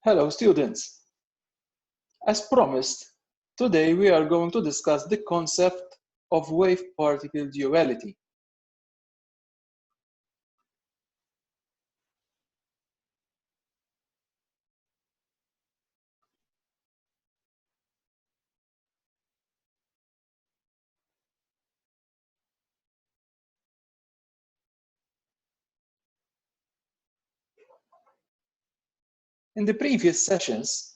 Hello students! As promised, today we are going to discuss the concept of wave-particle duality. In the previous sessions,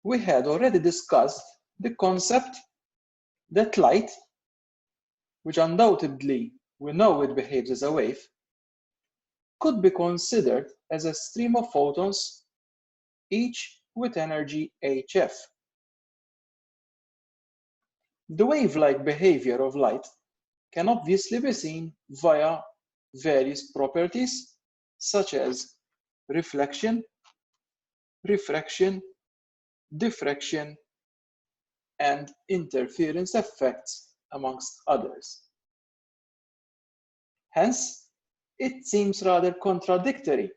we had already discussed the concept that light, which undoubtedly we know it behaves as a wave, could be considered as a stream of photons, each with energy hf. The wave-like behavior of light can obviously be seen via various properties such as reflection, refraction, diffraction, and interference effects, amongst others. Hence, it seems rather contradictory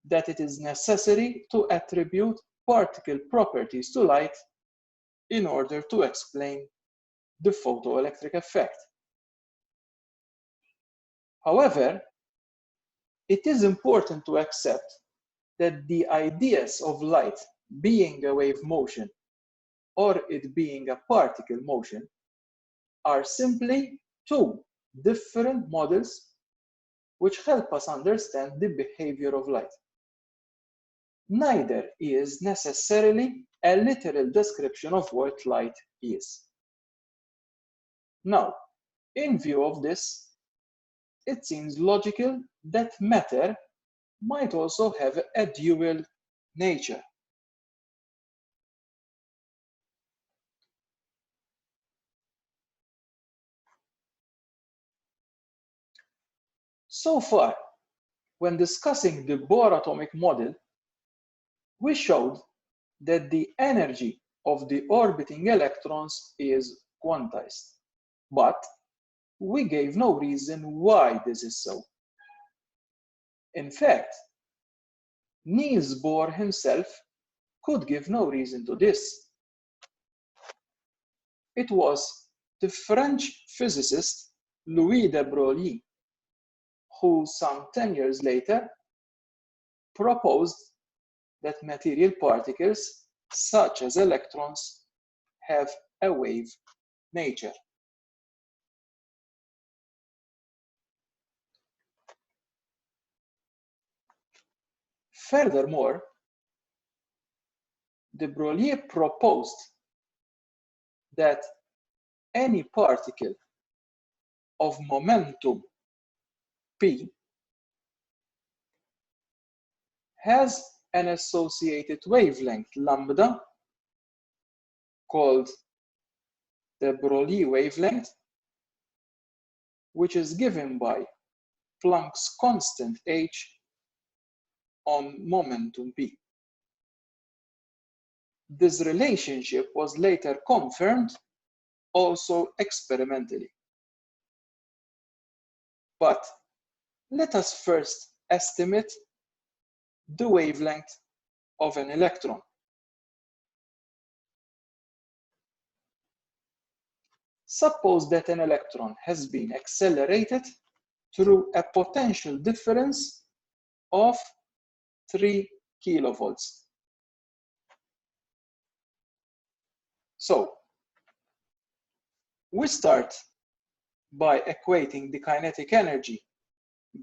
that it is necessary to attribute particle properties to light in order to explain the photoelectric effect. However, it is important to accept that the ideas of light being a wave motion or it being a particle motion are simply two different models which help us understand the behavior of light. Neither is necessarily a literal description of what light is. Now, in view of this, it seems logical that matter might also have a dual nature. So far, when discussing the Bohr atomic model, we showed that the energy of the orbiting electrons is quantized, but we gave no reason why this is so. In fact, Niels Bohr himself could give no reason to this. It was the French physicist Louis de Broglie who, some 10 years later, proposed that material particles, such as electrons, have a wave nature. Furthermore, de Broglie proposed that any particle of momentum p has an associated wavelength lambda called the Broglie wavelength, which is given by Planck's constant h on momentum p. This relationship was later confirmed also experimentally. But let us first estimate the wavelength of an electron. Suppose that an electron has been accelerated through a potential difference of 3 kilovolts. So, we start by equating the kinetic energy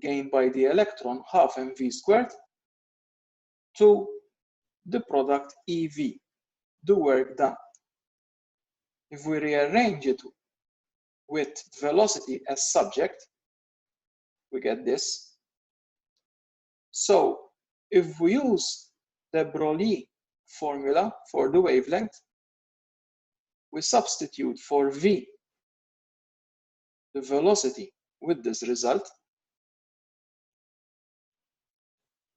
gained by the electron, half mv squared, to the product EV, the work done. If we rearrange it with velocity as subject, we get this. So if we use the Broglie formula for the wavelength, we substitute for v the velocity with this result,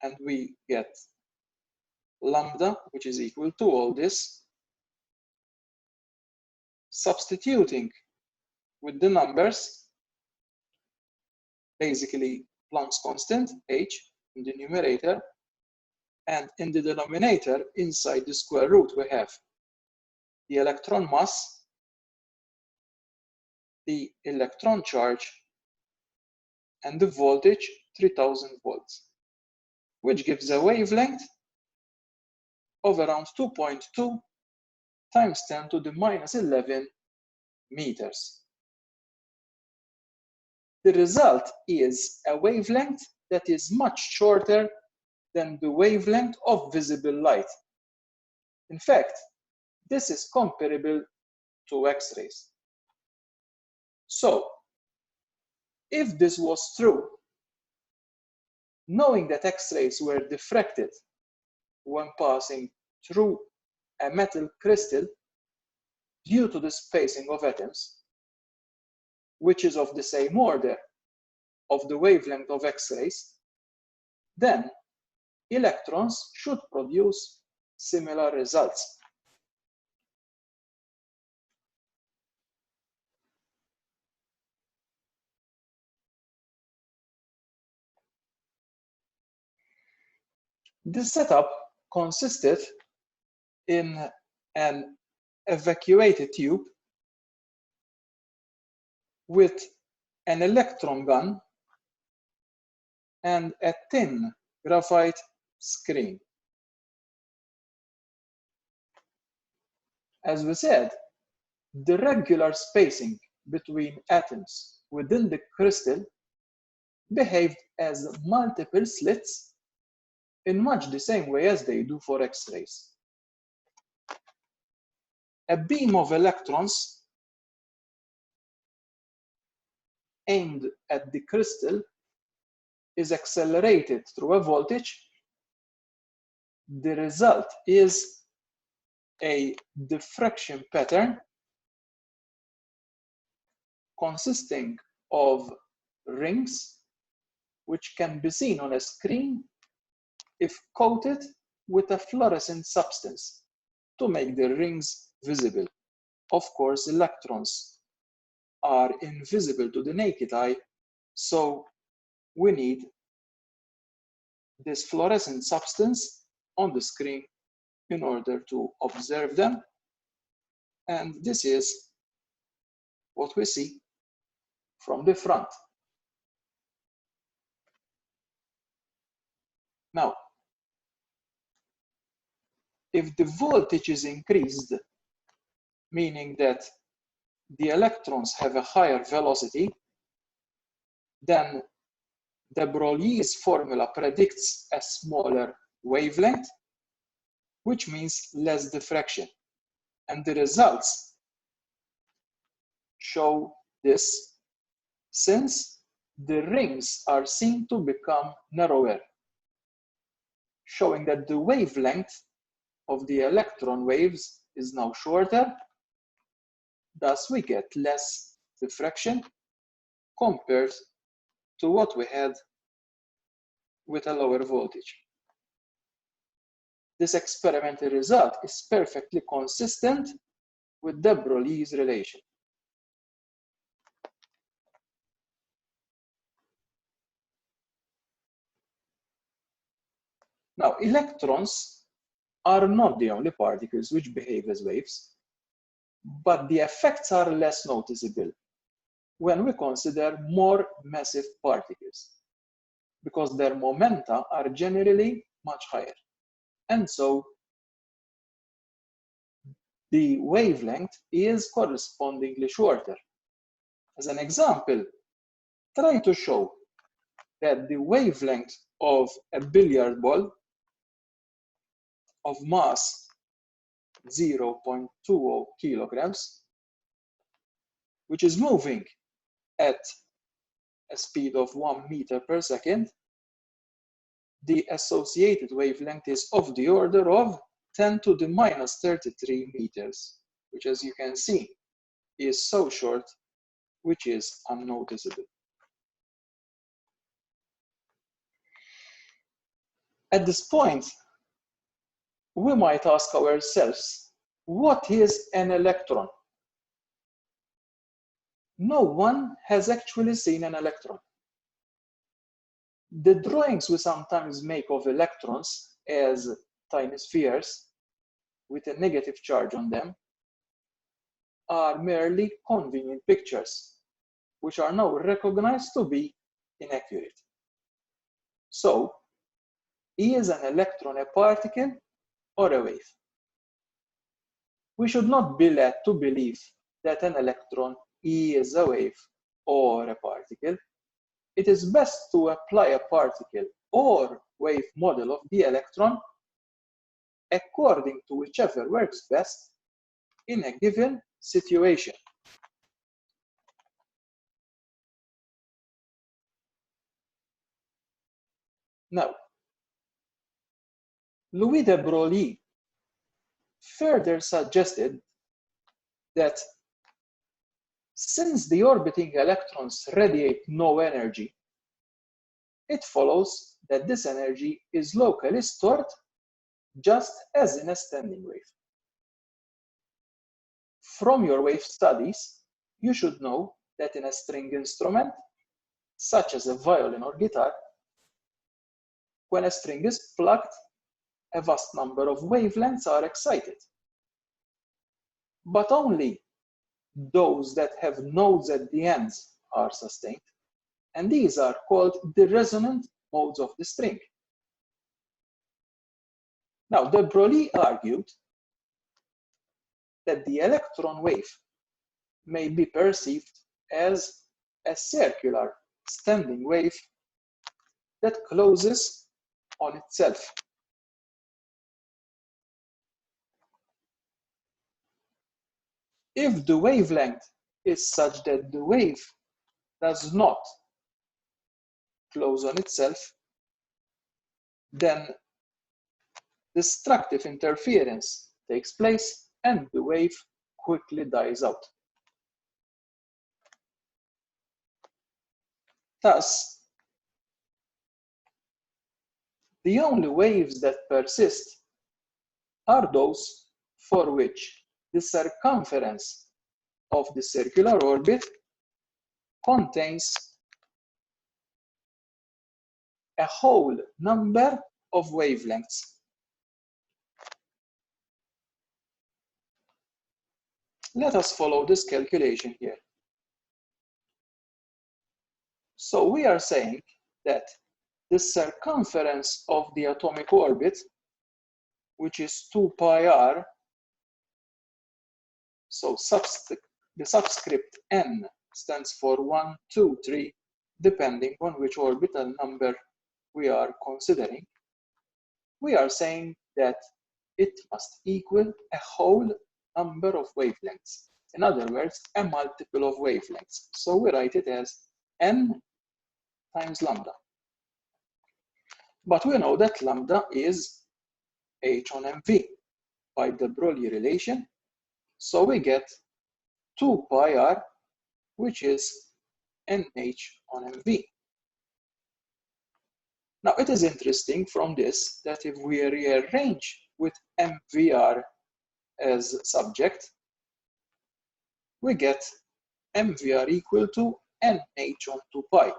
and we get lambda, which is equal to all this. Substituting with the numbers, basically Planck's constant h in the numerator, And in the denominator, inside the square root, we have the electron mass, the electron charge, and the voltage, 3000 volts, which gives a wavelength of around 2.2 times 10 to the minus 11 meters. The result is a wavelength that is much shorter than the wavelength of visible light. In fact, this is comparable to X-rays. So, if this was true, knowing that X-rays were diffracted when passing through a metal crystal due to the spacing of atoms, which is of the same order of the wavelength of X-rays, then electrons should produce similar results. This setup consisted in an evacuated tube with an electron gun and a thin graphite screen. As we said, the regular spacing between atoms within the crystal behaved as multiple slits in much the same way as they do for X-rays. A beam of electrons aimed at the crystal is accelerated through a voltage. The result is a diffraction pattern consisting of rings which can be seen on a screen if coated with a fluorescent substance to make the rings visible. Of course, electrons are invisible to the naked eye, so we need this fluorescent substance on the screen in order to observe them. And this is what we see from the front. Now, if the voltage is increased, meaning that the electrons have a higher velocity, then de Broglie's formula predicts a smaller wavelength, which means less diffraction. And the results show this, since the rings are seen to become narrower, showing that the wavelength of the electron waves is now shorter. Thus, we get less diffraction compared to what we had with a lower voltage. This experimental result is perfectly consistent with de Broglie's relation. Now, electrons are not the only particles which behave as waves, but the effects are less noticeable when we consider more massive particles, because their momenta are generally much higher. And so the wavelength is correspondingly shorter. As an example, try to show that the wavelength of a billiard ball of mass 0.20 kilograms, which is moving at a speed of 1 meter per second, the associated wavelength is of the order of 10 to the minus 33 meters, which, as you can see, is so short, which is unnoticeable. At this point, we might ask ourselves, what is an electron? No one has actually seen an electron. The drawings we sometimes make of electrons as tiny spheres with a negative charge on them are merely convenient pictures, which are now recognized to be inaccurate. So, is an electron a particle or a wave? We should not be led to believe that an electron is a wave or a particle. It is best to apply a particle or wave model of the electron according to whichever works best in a given situation. Now, Louis de Broglie further suggested that since the orbiting electrons radiate no energy, it follows that this energy is locally stored just as in a standing wave. From your wave studies, you should know that in a string instrument, such as a violin or guitar, when a string is plucked, a vast number of wavelengths are excited. But only those that have nodes at the ends are sustained, and these are called the resonant modes of the string. Now, de Broglie argued that the electron wave may be perceived as a circular standing wave that closes on itself. If the wavelength is such that the wave does not close on itself, then destructive interference takes place and the wave quickly dies out. Thus, the only waves that persist are those for which the circumference of the circular orbit contains a whole number of wavelengths. Let us follow this calculation here. So we are saying that the circumference of the atomic orbit, which is 2 pi r, so the subscript n stands for 1, 2, 3, depending on which orbital number we are considering. We are saying that it must equal a whole number of wavelengths. In other words, a multiple of wavelengths. So we write it as n times lambda. But we know that lambda is h on mv by the Broglie relation. So we get 2 pi r, which is nh on mv. Now it is interesting from this that if we rearrange with mvr as subject, we get mvr equal to nh on 2 pi.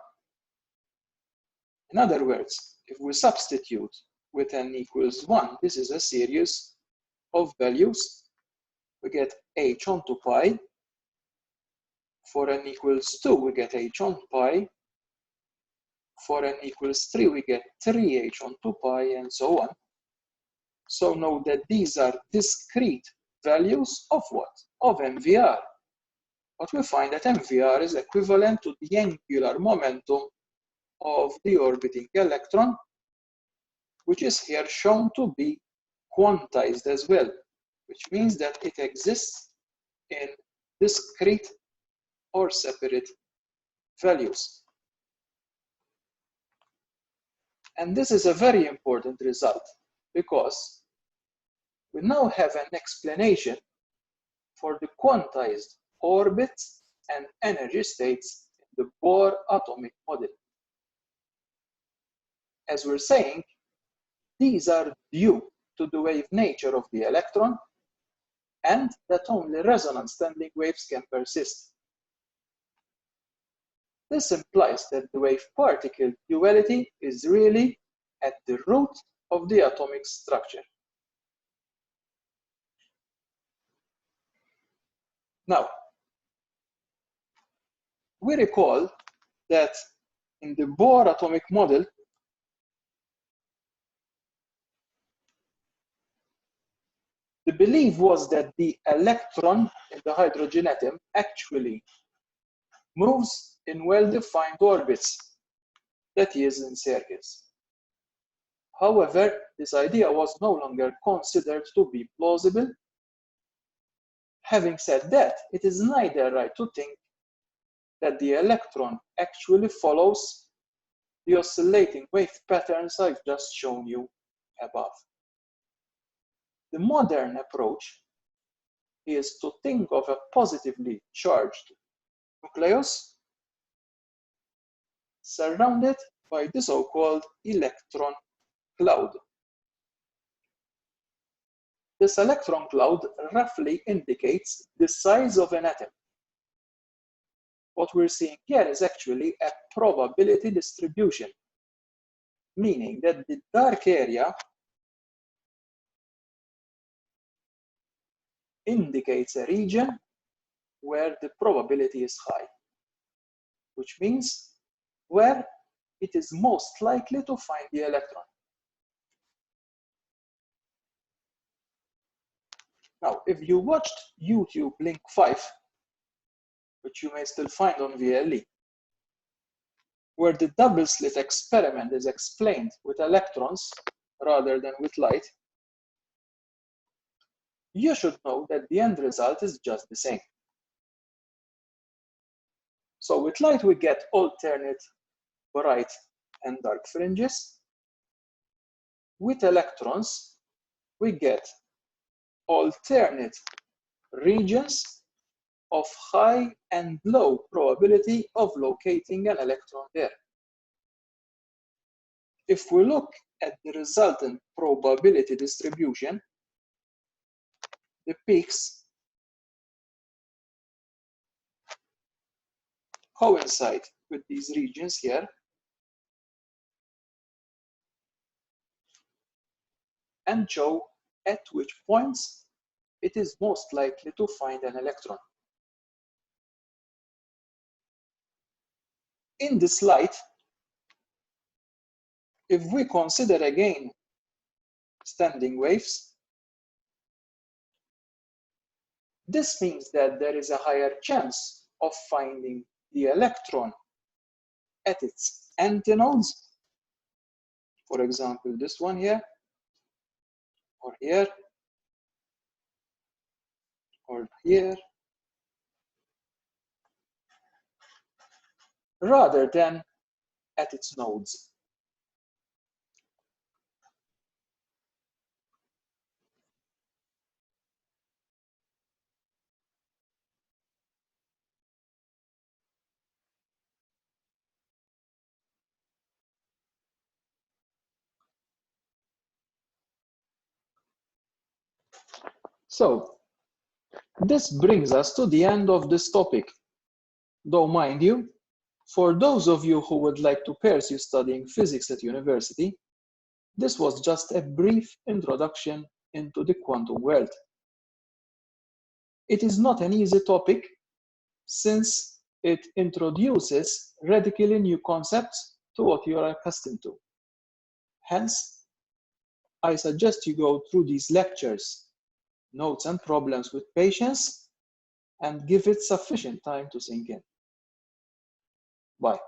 In other words, if we substitute with n equals 1, this is a series of values. We get h on 2 pi. For n equals 2, we get h on pi. For n equals 3, we get 3h on 2 pi, and so on. So note that these are discrete values of what? Of mvr. But we find that mvr is equivalent to the angular momentum of the orbiting electron, which is here shown to be quantized as well, which means that it exists in discrete or separate values. And this is a very important result because we now have an explanation for the quantized orbits and energy states in the Bohr atomic model. As we're saying, these are due to the wave nature of the electron and that only resonant standing waves can persist. This implies that the wave-particle duality is really at the root of the atomic structure. Now, we recall that in the Bohr atomic model, the belief was that the electron in the hydrogen atom actually moves in well-defined orbits, that is, in circles. However, this idea was no longer considered to be plausible. Having said that, it is neither right to think that the electron actually follows the oscillating wave patterns I've just shown you above. The modern approach is to think of a positively charged nucleus surrounded by the so-called electron cloud. This electron cloud roughly indicates the size of an atom. What we're seeing here is actually a probability distribution, meaning that the dark area indicates a region where the probability is high, which means where it is most likely to find the electron. Now, if you watched YouTube Link 5, which you may still find on VLE, where the double slit experiment is explained with electrons rather than with light, you should know that the end result is just the same. So with light, we get alternate bright and dark fringes. With electrons, we get alternate regions of high and low probability of locating an electron there. If we look at the resultant probability distribution, the peaks coincide with these regions here, and show at which points it is most likely to find an electron. In this light, if we consider again standing waves, this means that there is a higher chance of finding the electron at its antinodes. For example, this one here, or here, or here, rather than at its nodes. So, this brings us to the end of this topic. Though, mind you, for those of you who would like to pursue studying physics at university, this was just a brief introduction into the quantum world. It is not an easy topic since it introduces radically new concepts to what you are accustomed to. Hence, I suggest you go through these lectures, notes and problems with patience, and give it sufficient time to sink in. Bye.